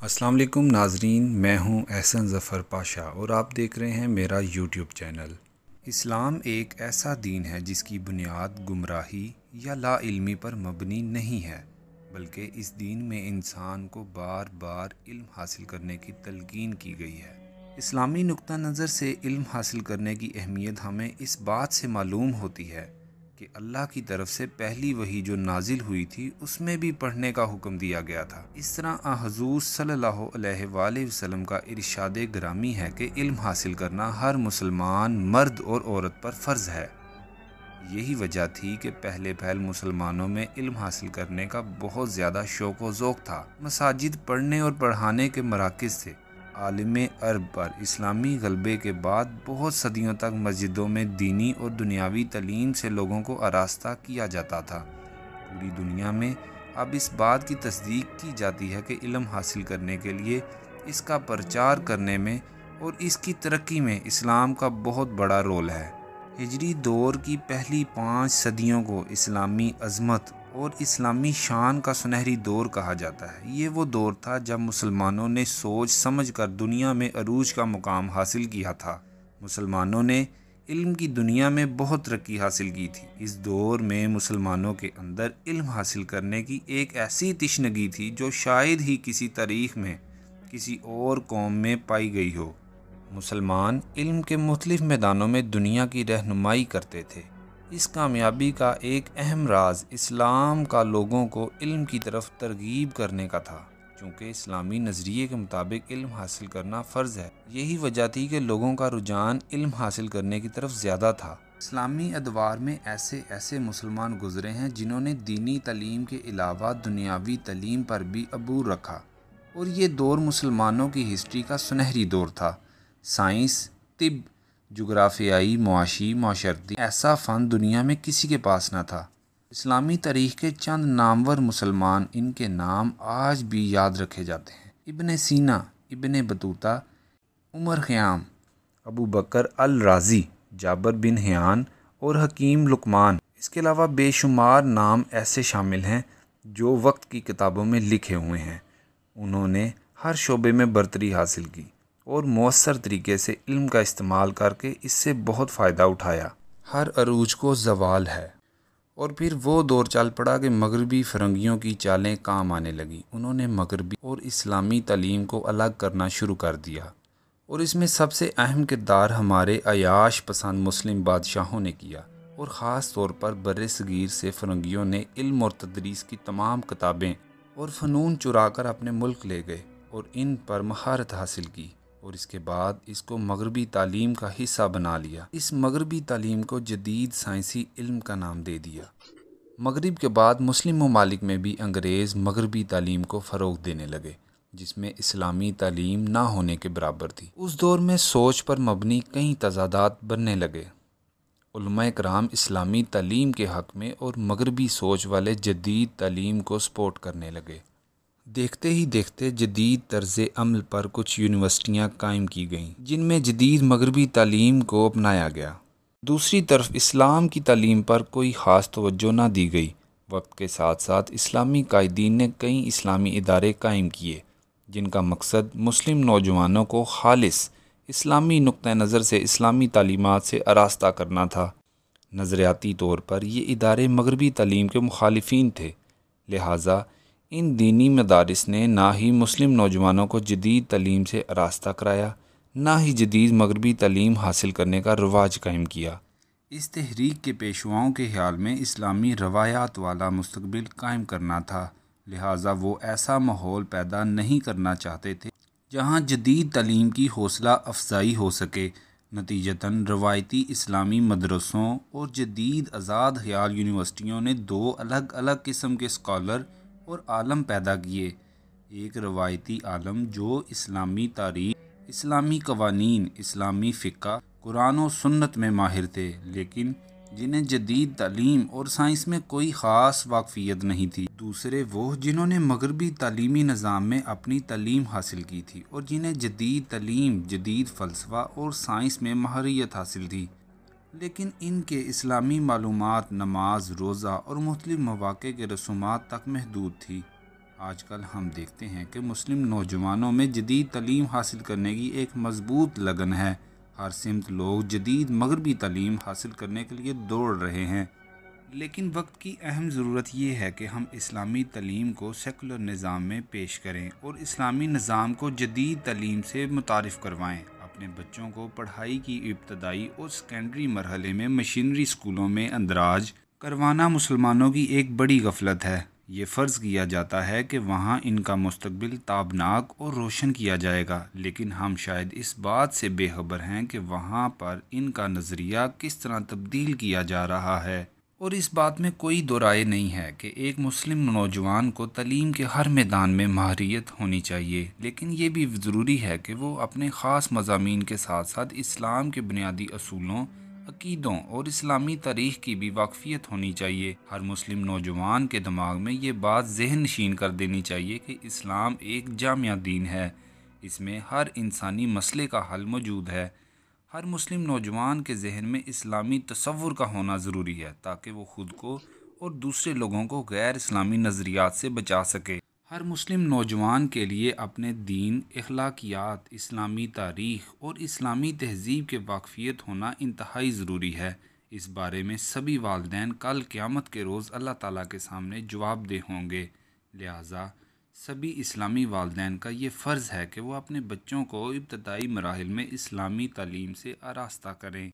السلام علیکم ناظرین، میں ہوں احسن ظفر پاشا اور آپ دیکھ رہے ہیں میرا یوٹیوب چینل۔ اسلام ایک ایسا دین ہے جس کی بنیاد گمراہی یا لا علمی پر مبنی نہیں ہے، بلکہ اس دین میں انسان کو بار بار علم حاصل کرنے کی تلقین کی گئی ہے۔ اسلامی نقطہ نظر سے علم حاصل کرنے کی اہمیت ہمیں اس بات سے معلوم ہوتی ہے کہ اللہ کی طرف سے پہلی وحی جو نازل ہوئی تھی اس میں بھی پڑھنے کا حکم دیا گیا تھا۔ اس طرح حضور صلی اللہ علیہ وآلہ وسلم کا ارشاد گرامی ہے کہ علم حاصل کرنا ہر مسلمان مرد اور عورت پر فرض ہے۔ یہی وجہ تھی کہ پہلے مسلمانوں میں علم حاصل کرنے کا بہت زیادہ شوق و ذوق تھا۔ مساجد پڑھنے اور پڑھانے کے مراکز تھے۔ عالم عرب پر اسلامی غلبے کے بعد بہت صدیوں تک مسجدوں میں دینی اور دنیاوی تعلیم سے لوگوں کو آراستہ کیا جاتا تھا۔ پوری دنیا میں اب اس بات کی تصدیق کی جاتی ہے کہ علم حاصل کرنے کے لیے اس کا پرچار کرنے میں اور اس کی ترقی میں اسلام کا بہت بڑا رول ہے۔ ہجری دور کی پہلی 5 صدیوں کو اسلامی عظمت اور اسلامی شان کا سنہری دور کہا جاتا ہے۔ یہ وہ دور تھا جب مسلمانوں نے سوچ سمجھ کر دنیا میں عروج کا مقام حاصل کیا تھا۔ مسلمانوں نے علم کی دنیا میں بہت ترقی حاصل کی تھی۔ اس دور میں مسلمانوں کے اندر علم حاصل کرنے کی ایک ایسی تشنگی تھی جو شاید ہی کسی تاریخ میں کسی اور قوم میں پائی گئی ہو۔ مسلمان علم کے مختلف میدانوں میں دنیا کی رہنمائی کرتے تھے۔ اس کامیابی کا ایک اہم راز اسلام کا لوگوں کو علم کی طرف ترغیب کرنے کا تھا، چونکہ اسلامی نظریے کے مطابق علم حاصل کرنا فرض ہے۔ یہی وجہ تھی کہ لوگوں کا رجحان علم حاصل کرنے کی طرف زیادہ تھا۔ اسلامی ادوار میں ایسے مسلمان گزرے ہیں جنہوں نے دینی تعلیم کے علاوہ دنیاوی تعلیم پر بھی عبور رکھا، اور یہ دور مسلمانوں کی ہسٹری کا سنہری دور تھا۔ سائنس، طب، جغرافیائی، معاشی، معاشرتی ایسا فن دنیا میں کسی کے پاس نہ تھا۔ اسلامی تاریخ کے چند نامور مسلمان، ان کے نام آج بھی یاد رکھے جاتے ہیں: ابن سینا، ابن بطوطہ، عمر خیام، ابو بکر الرازی، جابر بن حیان اور حکیم لقمان۔ اس کے علاوہ بے شمار نام ایسے شامل ہیں جو وقت کی کتابوں میں لکھے ہوئے ہیں۔ انہوں نے ہر شعبے میں برتری حاصل کی اور مؤثر طریقے سے علم کا استعمال کر کے اس سے بہت فائدہ اٹھایا۔ ہر عروج کو زوال ہے، اور پھر وہ دور چل پڑا کہ مغربی فرنگیوں کی چالیں کام آنے لگیں۔ انہوں نے مغربی اور اسلامی تعلیم کو الگ کرنا شروع کر دیا، اور اس میں سب سے اہم کردار ہمارے عیاش پسند مسلم بادشاہوں نے کیا، اور خاص طور پر بر صغیر سے فرنگیوں نے علم اور تدریس کی تمام کتابیں اور فنون چرا کر اپنے ملک لے گئے اور ان پر مہارت حاصل کی، اور اس کے بعد اس کو مغربی تعلیم کا حصہ بنا لیا۔ اس مغربی تعلیم کو جدید سائنسی علم کا نام دے دیا۔ مغرب کے بعد مسلم ممالک میں بھی انگریز مغربی تعلیم کو فروغ دینے لگے، جس میں اسلامی تعلیم نہ ہونے کے برابر تھی۔ اس دور میں سوچ پر مبنی کئی تضادات بننے لگے۔ علماء کرام اسلامی تعلیم کے حق میں اور مغربی سوچ والے جدید تعلیم کو سپورٹ کرنے لگے۔ دیکھتے ہی دیکھتے جدید طرز عمل پر کچھ یونیورسٹیاں قائم کی گئیں جن میں جدید مغربی تعلیم کو اپنایا گیا۔ دوسری طرف اسلام کی تعلیم پر کوئی خاص توجہ نہ دی گئی۔ وقت کے ساتھ ساتھ اسلامی قائدین نے کئی اسلامی ادارے قائم کیے جن کا مقصد مسلم نوجوانوں کو خالص اسلامی نقطہ نظر سے اسلامی تعلیمات سے آراستہ کرنا تھا۔ نظریاتی طور پر یہ ادارے مغربی تعلیم کے مخالفین تھے، لہٰذا ان دینی مدارس نے نہ ہی مسلم نوجوانوں کو جدید تعلیم سے آراستہ کرایا، نہ ہی جدید مغربی تعلیم حاصل کرنے کا رواج قائم کیا۔ اس تحریک کے پیشواؤں کے خیال میں اسلامی روایات والا مستقبل قائم کرنا تھا، لہٰذا وہ ایسا ماحول پیدا نہیں کرنا چاہتے تھے جہاں جدید تعلیم کی حوصلہ افزائی ہو سکے۔ نتیجتاً روایتی اسلامی مدرسوں اور جدید آزاد خیال یونیورسٹیوں نے 2 الگ الگ قسم کے اسکالر اور عالم پیدا کیے۔ ایک روایتی عالم جو اسلامی تاریخ، اسلامی قوانین، اسلامی فقہ، قرآن و سنت میں ماہر تھے، لیکن جنہیں جدید تعلیم اور سائنس میں کوئی خاص واقفیت نہیں تھی۔ دوسرے وہ جنہوں نے مغربی تعلیمی نظام میں اپنی تعلیم حاصل کی تھی اور جنہیں جدید تعلیم، جدید فلسفہ اور سائنس میں ماہریت حاصل تھی، لیکن ان کے اسلامی معلومات نماز، روزہ اور مختلف مواقع کے رسومات تک محدود تھی۔ آج کل ہم دیکھتے ہیں کہ مسلم نوجوانوں میں جدید تعلیم حاصل کرنے کی ایک مضبوط لگن ہے۔ ہر سمت لوگ جدید مغربی تعلیم حاصل کرنے کے لیے دوڑ رہے ہیں، لیکن وقت کی اہم ضرورت یہ ہے کہ ہم اسلامی تعلیم کو سیکولر نظام میں پیش کریں اور اسلامی نظام کو جدید تعلیم سے متعارف کروائیں۔ اپنے بچوں کو پڑھائی کی ابتدائی اور سیکنڈری مرحلے میں مشنری اسکولوں میں اندراج کروانا مسلمانوں کی ایک بڑی غفلت ہے۔ یہ فرض کیا جاتا ہے کہ وہاں ان کا مستقبل تابناک اور روشن کیا جائے گا، لیکن ہم شاید اس بات سے بے خبر ہیں کہ وہاں پر ان کا نظریہ کس طرح تبدیل کیا جا رہا ہے۔ اور اس بات میں کوئی دو رائے نہیں ہے کہ ایک مسلم نوجوان کو تعلیم کے ہر میدان میں ماہریت ہونی چاہیے، لیکن یہ بھی ضروری ہے کہ وہ اپنے خاص مضامین کے ساتھ ساتھ اسلام کے بنیادی اصولوں، عقیدوں اور اسلامی تاریخ کی بھی واقفیت ہونی چاہیے۔ ہر مسلم نوجوان کے دماغ میں یہ بات ذہن نشین کر دینی چاہیے کہ اسلام ایک جامع دین ہے، اس میں ہر انسانی مسئلے کا حل موجود ہے۔ ہر مسلم نوجوان کے ذہن میں اسلامی تصور کا ہونا ضروری ہے تاکہ وہ خود کو اور دوسرے لوگوں کو غیر اسلامی نظریات سے بچا سکے۔ ہر مسلم نوجوان کے لیے اپنے دین، اخلاقیات، اسلامی تاریخ اور اسلامی تہذیب کے واقفیت ہونا انتہائی ضروری ہے۔ اس بارے میں سبھی والدین کل قیامت کے روز اللہ تعالیٰ کے سامنے جواب دہ ہوں گے، لہٰذا سبھی اسلامی والدین کا یہ فرض ہے کہ وہ اپنے بچوں کو ابتدائی مراحل میں اسلامی تعلیم سے آراستہ کریں۔